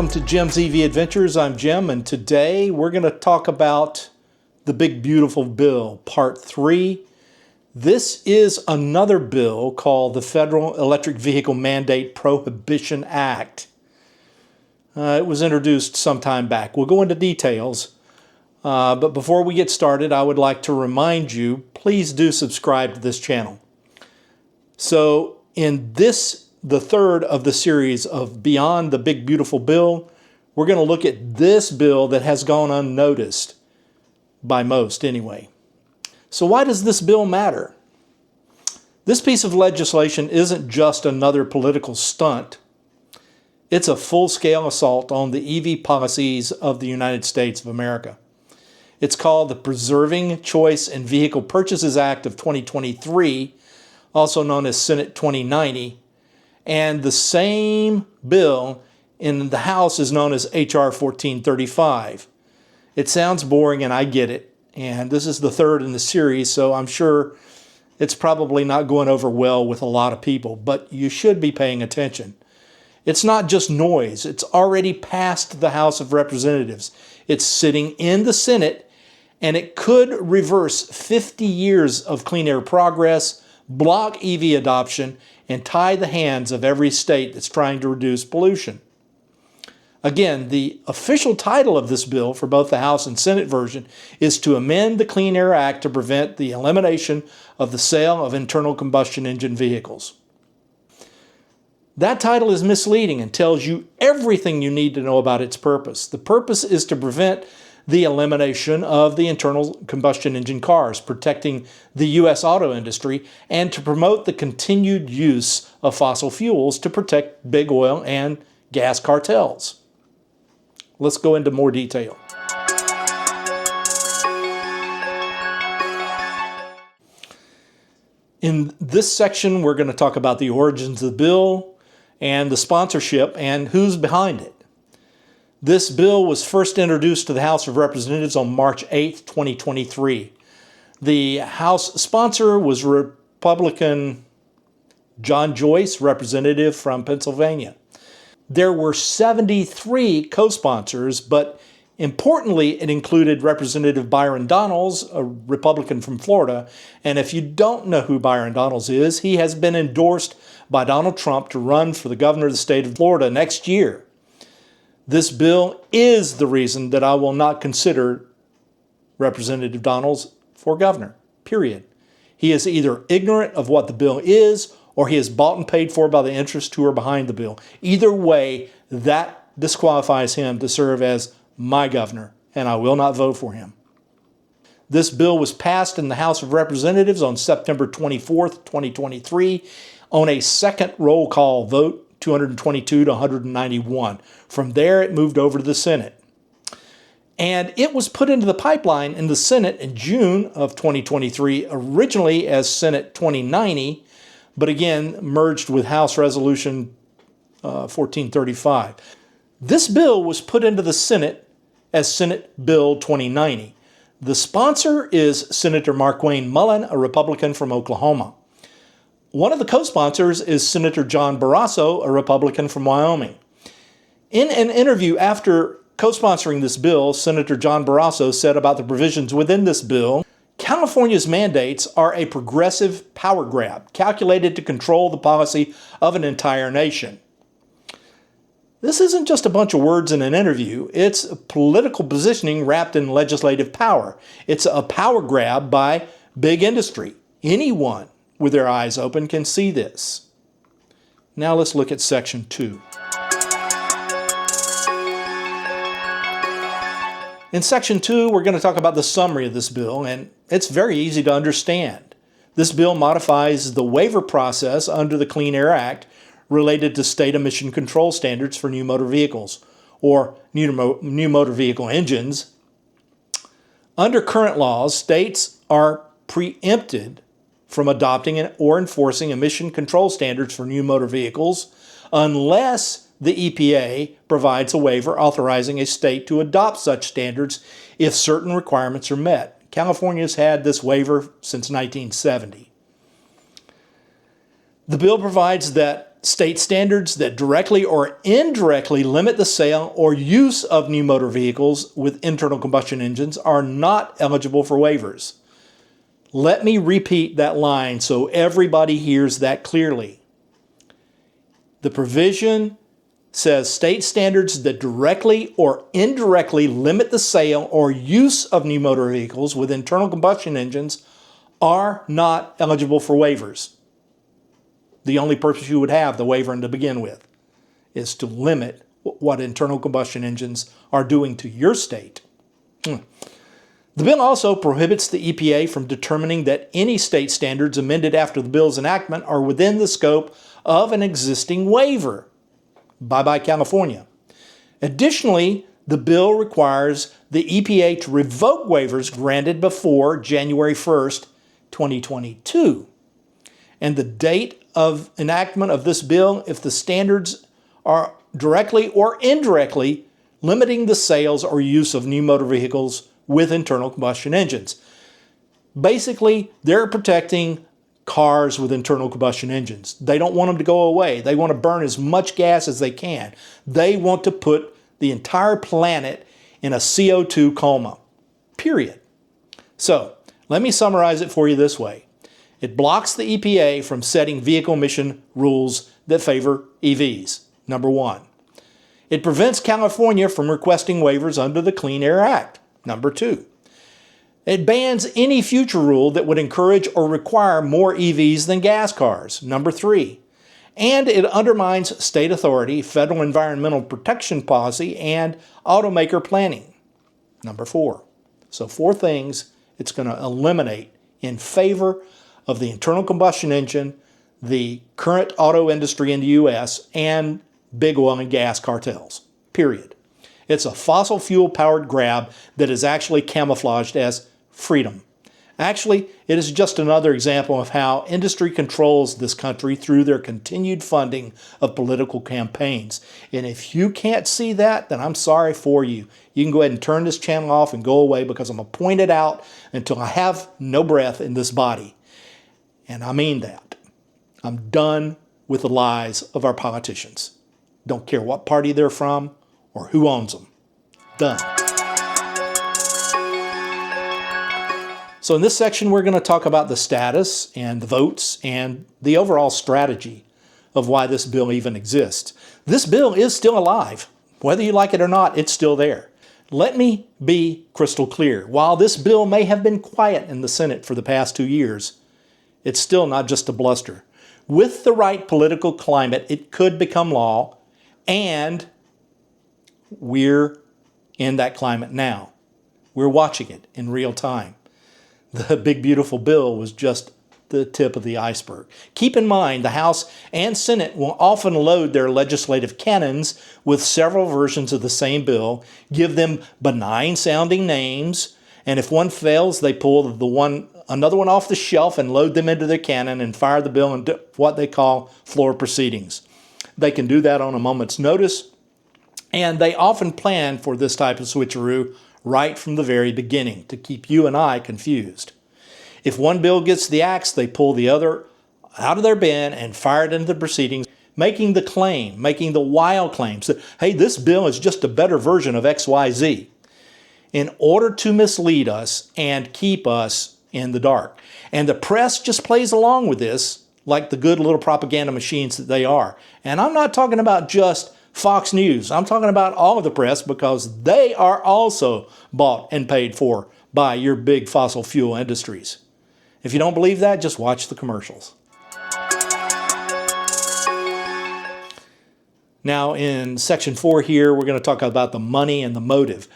Welcome to Jim's EV Adventures. I'm Jim, and today we're going to talk about the Big Beautiful Bill, Part 3. This is another bill called the Federal Electric Vehicle Mandate Prohibition Act. It was introduced some time back. We'll go into details, but before we get started, I would like to remind you, please do subscribe to this channel. So in this, the third of the series of Beyond the Big Beautiful Bill, we're going to look at this bill that has gone unnoticed, by most anyway. So why does this bill matter? This piece of legislation isn't just another political stunt. It's a full-scale assault on the EV policies of the United States of America. It's called the Preserving Choice in Vehicle Purchases Act of 2023, also known as Senate 2090, and the same bill in the House is known as H.R. 1435. It sounds boring, and I get it, and this is the third in the series, so I'm sure it's probably not going over well with a lot of people, but you should be paying attention. It's not just noise. It's already passed the House of Representatives. It's sitting in the Senate, and it could reverse 50 years of clean air progress, block EV adoption, and tie the hands of every state that's trying to reduce pollution. Again, the official title of this bill for both the House and Senate version is to amend the Clean Air Act to prevent the elimination of the sale of internal combustion engine vehicles. That title is misleading and tells you everything you need to know about its purpose. The purpose is to prevent the elimination of the internal combustion engine cars, protecting the U.S. auto industry, and to promote the continued use of fossil fuels to protect big oil and gas cartels. Let's go into more detail. In this section, we're going to talk about the origins of the bill and the sponsorship and who's behind it. This bill was first introduced to the House of Representatives on March 8, 2023. The House sponsor was Republican John Joyce, representative from Pennsylvania. There were 73 co-sponsors, but importantly, it included Representative Byron Donalds, a Republican from Florida. And if you don't know who Byron Donalds is, he has been endorsed by Donald Trump to run for the governor of the state of Florida next year. This bill is the reason that I will not consider Representative Donalds for governor, period. He is either ignorant of what the bill is, or he is bought and paid for by the interests who are behind the bill. Either way, that disqualifies him to serve as my governor, and I will not vote for him. This bill was passed in the House of Representatives on September 24th, 2023, on a second roll call vote, 222 to 191. From there, it moved over to the Senate. And it was put into the pipeline in the Senate in June of 2023, originally as Senate 2090, but again, merged with House Resolution 1435. This bill was put into the Senate as Senate Bill 2090. The sponsor is Senator Markwayne Mullin, a Republican from Oklahoma. One of the co-sponsors is Senator John Barrasso, a Republican from Wyoming. In an interview after co-sponsoring this bill, Senator John Barrasso said about the provisions within this bill, California's mandates are a progressive power grab, calculated to control the policy of an entire nation. This isn't just a bunch of words in an interview. It's political positioning wrapped in legislative power. It's a power grab by big industry. Anyone with their eyes open can see this. Now let's look at Section 2. In Section 2, we're going to talk about the summary of this bill, and it's very easy to understand. This bill modifies the waiver process under the Clean Air Act related to state emission control standards for new motor vehicles, or new motor vehicle engines. Under current laws, states are preempted from adopting or enforcing emission control standards for new motor vehicles unless the EPA provides a waiver authorizing a state to adopt such standards if certain requirements are met. California's had this waiver since 1970. The bill provides that state standards that directly or indirectly limit the sale or use of new motor vehicles with internal combustion engines are not eligible for waivers. Let me repeat that line so everybody hears that clearly. The provision says state standards that directly or indirectly limit the sale or use of new motor vehicles with internal combustion engines are not eligible for waivers. The only purpose you would have the waiver to begin with is to limit what internal combustion engines are doing to your state. The bill also prohibits the EPA from determining that any state standards amended after the bill's enactment are within the scope of an existing waiver. Bye-bye, California. Additionally, the bill requires the EPA to revoke waivers granted before January 1st, 2022. And the date of enactment of this bill, if the standards are directly or indirectly limiting the sales or use of new motor vehicles with internal combustion engines. Basically, they're protecting cars with internal combustion engines. They don't want them to go away. They want to burn as much gas as they can. They want to put the entire planet in a CO2 coma, period. So, let me summarize it for you this way. It blocks the EPA from setting vehicle emission rules that favor EVs, number one. It prevents California from requesting waivers under the Clean Air Act, number two. It bans any future rule that would encourage or require more EVs than gas cars, number three. And it undermines state authority, federal environmental protection policy, and automaker planning, number four. So 4 things it's going to eliminate in favor of the internal combustion engine, the current auto industry in the U.S., and big oil and gas cartels, period. It's a fossil fuel powered grab that is actually camouflaged as freedom. Actually, it is just another example of how industry controls this country through their continued funding of political campaigns. And if you can't see that, then I'm sorry for you. You can go ahead and turn this channel off and go away, because I'm going to point it out until I have no breath in this body. And I mean that. I'm done with the lies of our politicians. Don't care what party they're from or who owns them. Done. So in this section, we're going to talk about the status and the votes and the overall strategy of why this bill even exists. This bill is still alive. Whether you like it or not, it's still there. Let me be crystal clear. While this bill may have been quiet in the Senate for the past 2 years, it's still not just a bluster. With the right political climate, it could become law, and we're in that climate now. We're watching it in real time. The big beautiful bill was just the tip of the iceberg. Keep in mind, the House and Senate will often load their legislative cannons with several versions of the same bill, give them benign-sounding names, and if one fails, they pull another one off the shelf and load them into their cannon and fire the bill into what they call floor proceedings. They can do that on a moment's notice, and they often plan for this type of switcheroo right from the very beginning to keep you and I confused. If one bill gets the axe, they pull the other out of their bin and fire it into the proceedings, making the wild claims that, hey, this bill is just a better version of XYZ, in order to mislead us and keep us in the dark. And the press just plays along with this like the good little propaganda machines that they are. And I'm not talking about just Fox News. I'm talking about all of the press, because they are also bought and paid for by your big fossil fuel industries. If you don't believe that, just watch the commercials. Now in section 4 here, we're going to talk about the money and the motive.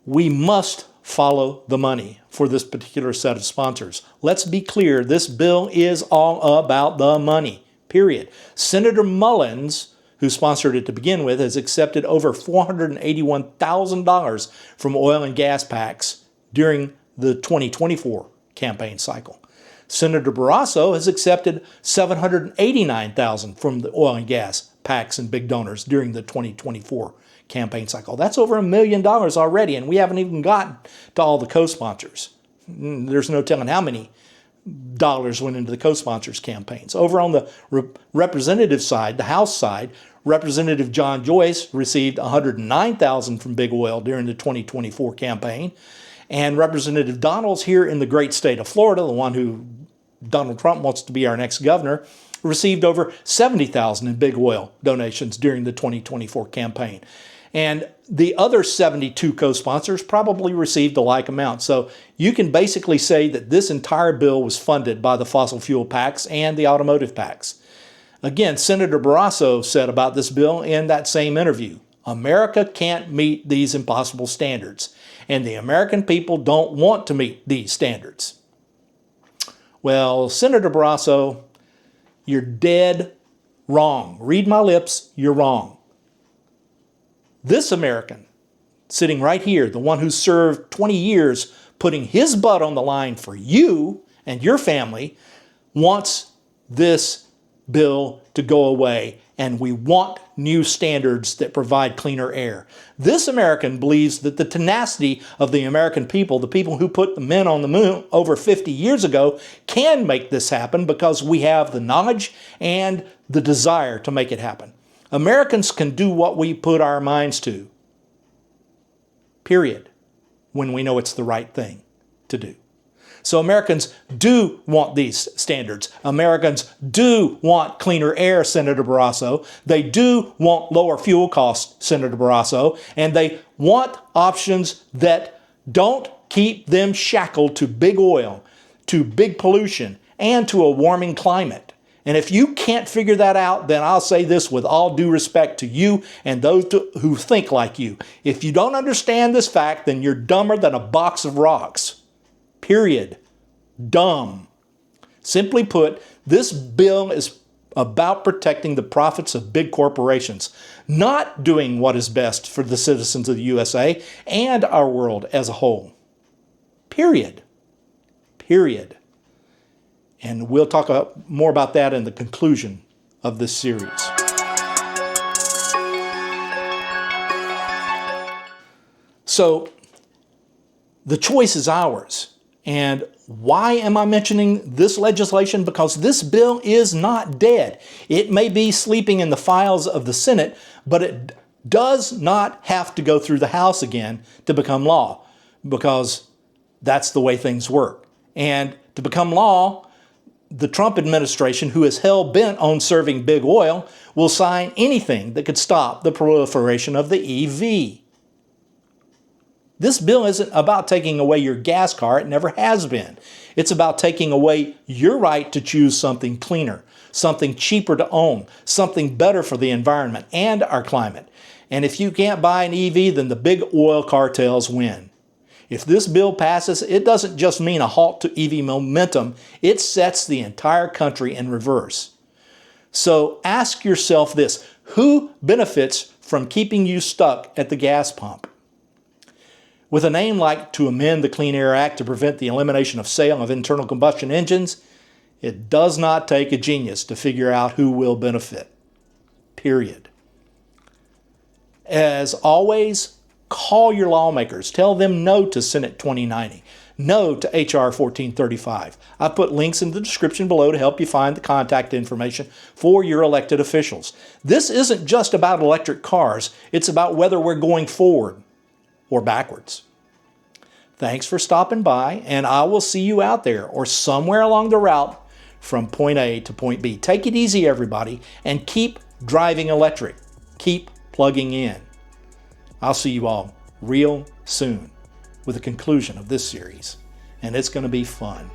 We must follow the money for this particular set of sponsors. Let's be clear, this bill is all about the money, period. Senator Mullins, who sponsored it to begin with, has accepted over $481,000 from oil and gas PACs during the 2024 campaign cycle. Senator Barrasso has accepted $789,000 from the oil and gas PACs and big donors during the 2024 campaign cycle. That's over $1 million already, and we haven't even gotten to all the co-sponsors. There's no telling how many dollars went into the co-sponsors' campaigns. Over on the representative side, the House side, Representative John Joyce received $109,000 from Big Oil during the 2024 campaign. And Representative Donalds here in the great state of Florida, the one who Donald Trump wants to be our next governor, received over $70,000 in Big Oil donations during the 2024 campaign. And the other 72 co-sponsors probably received a like amount. So you can basically say that this entire bill was funded by the fossil fuel PACs and the automotive PACs. Again, Senator Barrasso said about this bill in that same interview, America can't meet these impossible standards, and the American people don't want to meet these standards. Well, Senator Barrasso, you're dead wrong. Read my lips, you're wrong. This American, sitting right here, the one who served 20 years putting his butt on the line for you and your family, wants this bill to go away, and we want new standards that provide cleaner air. This American believes that the tenacity of the American people, the people who put the men on the moon over 50 years ago, can make this happen because we have the knowledge and the desire to make it happen. Americans can do what we put our minds to, period, when we know it's the right thing to do. So Americans do want these standards. Americans do want cleaner air, Senator Barrasso. They do want lower fuel costs, Senator Barrasso. And they want options that don't keep them shackled to big oil, to big pollution, and to a warming climate. And if you can't figure that out, then I'll say this with all due respect to you and those who think like you. If you don't understand this fact, then you're dumber than a box of rocks. Period. Dumb. Simply put, this bill is about protecting the profits of big corporations, not doing what is best for the citizens of the USA and our world as a whole. Period. Period. And we'll talk more about that in the conclusion of this series. So, the choice is ours. And why am I mentioning this legislation? Because this bill is not dead. It may be sleeping in the files of the Senate, but it does not have to go through the House again to become law, because that's the way things work. And to become law, the Trump administration, who is hell-bent on serving big oil, will sign anything that could stop the proliferation of the EV. This bill isn't about taking away your gas car. It never has been. It's about taking away your right to choose something cleaner, something cheaper to own, something better for the environment and our climate. And if you can't buy an EV, then the big oil cartels win. If this bill passes, it doesn't just mean a halt to EV momentum, it sets the entire country in reverse. So ask yourself this: who benefits from keeping you stuck at the gas pump? With a name like to amend the Clean Air Act to prevent the elimination of sale of internal combustion engines, it does not take a genius to figure out who will benefit. Period. As always, call your lawmakers. Tell them no to Senate 2090. No to H.R. 1435. I've put links in the description below to help you find the contact information for your elected officials. This isn't just about electric cars. It's about whether we're going forward or backwards. Thanks for stopping by, and I will see you out there or somewhere along the route from point A to point B. Take it easy, everybody, and keep driving electric. Keep plugging in. I'll see you all real soon with the conclusion of this series, and it's going to be fun.